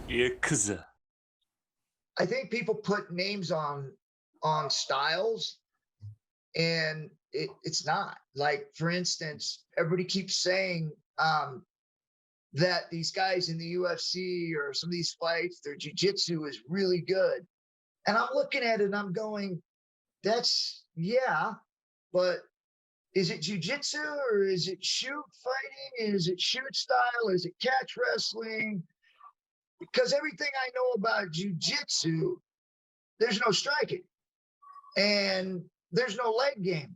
Ikuzo. I think people put names on styles, and it's not. Like, for instance, everybody keeps saying that these guys in the UFC or some of these fights, their jiu-jitsu is really good. And I'm looking at it and I'm going, that's, yeah, but is it jiu-jitsu or is it shoot fighting? Is it shoot style? Is it catch wrestling? Because everything I know about jiu-jitsu, there's no striking and there's no leg game.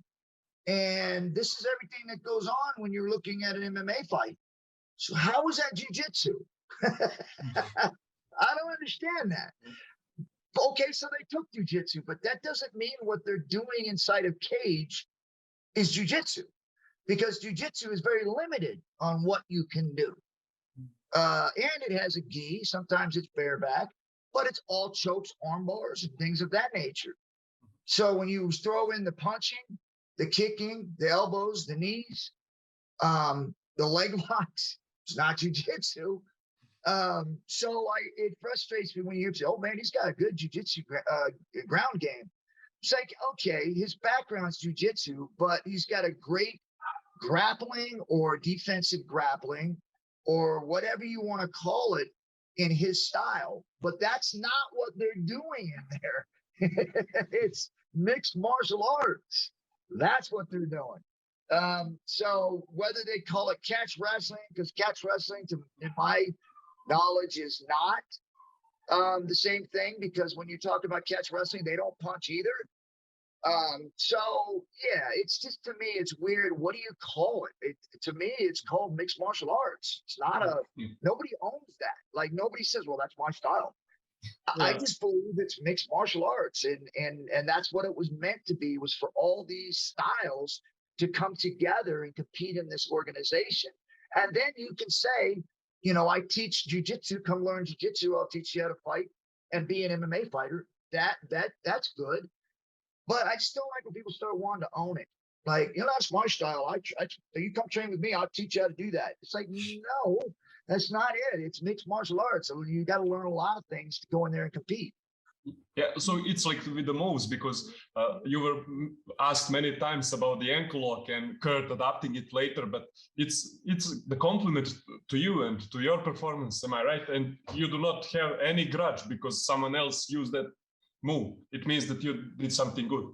And this is everything that goes on when you're looking at an MMA fight. So how is that jiu-jitsu? I don't understand that. Okay, so they took jiu-jitsu, but that doesn't mean what they're doing inside of cage is jiu-jitsu, because jiu-jitsu is very limited on what you can do. And it has a gi, sometimes it's bareback, but it's all chokes, arm bars, and things of that nature. So when you throw in the punching, the kicking, the elbows, the knees, the leg locks, it's not jiu-jitsu. So it frustrates me when you say, oh man, he's got a good jiu-jitsu ground game. It's like, okay, his background's jiu-jitsu, but he's got a great grappling or defensive grappling or whatever you want to call it in his style. But that's not what they're doing in there. It's mixed martial arts. That's what they're doing. So whether they call it catch wrestling, because catch wrestling, in my knowledge, is not the same thing, because when you talk about catch wrestling, they don't punch either. So yeah, it's just, to me, it's weird. What do you call it? To me, it's called mixed martial arts. It's not nobody owns that. Like, nobody says, well, that's my style. Yeah. I just believe it's mixed martial arts, and that's what it was meant to be, was for all these styles to come together and compete in this organization. And then you can say, you know, I teach jiu-jitsu, come learn jiu-jitsu, I'll teach you how to fight and be an MMA fighter. That's good. But I just don't like when people start wanting to own it. Like, you know, that's my style. You come train with me, I'll teach you how to do that. It's like, no, that's not it. It's mixed martial arts. So you got to learn a lot of things to go in there and compete. Yeah, so it's like with the moves, because you were asked many times about the ankle lock and Kurt adapting it later, but it's the compliment to you and to your performance, am I right? And you do not have any grudge because someone else used that move. It means that you did something good.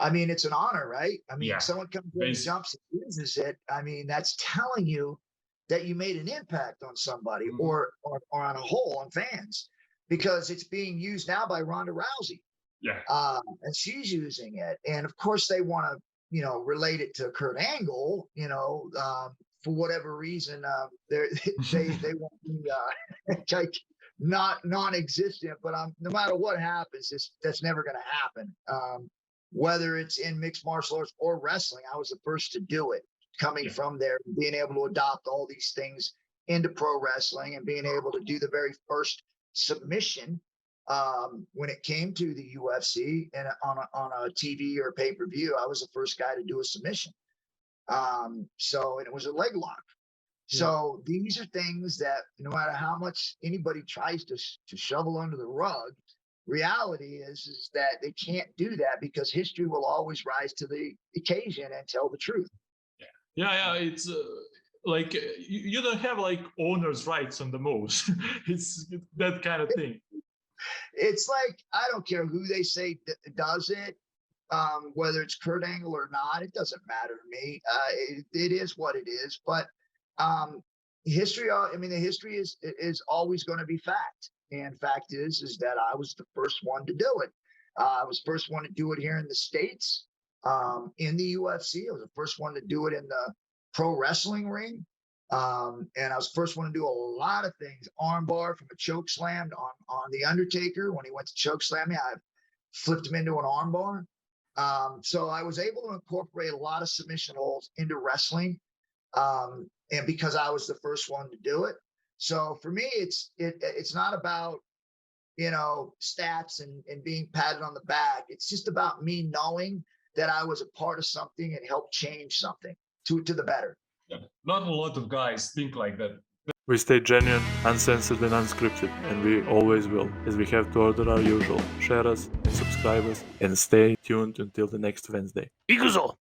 I mean, it's an honor, right? I mean, someone comes in and jumps and uses it. I mean, that's telling you that you made an impact on somebody, or on a whole, on fans. Because it's being used now by Ronda Rousey. Yeah. And she's using it. And of course they want to, you know, relate it to Kurt Angle, you know, for whatever reason, they want to be like non-existent, but no matter what happens, that's never going to happen. Whether it's in mixed martial arts or wrestling, I was the first to do it, coming from there, being able to adopt all these things into pro wrestling and being able to do the very first submission when it came to the UFC and on a TV or pay-per-view. I was the first guy to do a submission. And it was a leg lock. So these are things that no matter how much anybody tries to shovel under the rug, reality is that they can't do that, because history will always rise to the occasion and tell the truth. Yeah, it's like you don't have like owner's rights on the moves. It's that kind of thing. It's like, I don't care who they say does it, whether it's Kurt Angle or not, it doesn't matter to me. It is what it is. But history, I mean, the history is always going to be fact. And fact is that I was the first one to do it. I was the first one to do it here in the States, in the UFC. I was the first one to do it in the pro wrestling ring. And I was the first one to do a lot of things. Armbar from a choke slam on the Undertaker. When he went to choke slam me, I flipped him into an armbar. So I was able to incorporate a lot of submission holds into wrestling. And because I was the first one to do it. So for me, it's not about, you know, stats and being patted on the back. It's just about me knowing that I was a part of something and helped change something to the better. Yeah. Not a lot of guys think like that. We stay genuine, uncensored and unscripted, and we always will, as we have to order our usual. Share us and subscribe us, and stay tuned until the next Wednesday. Ikuzo!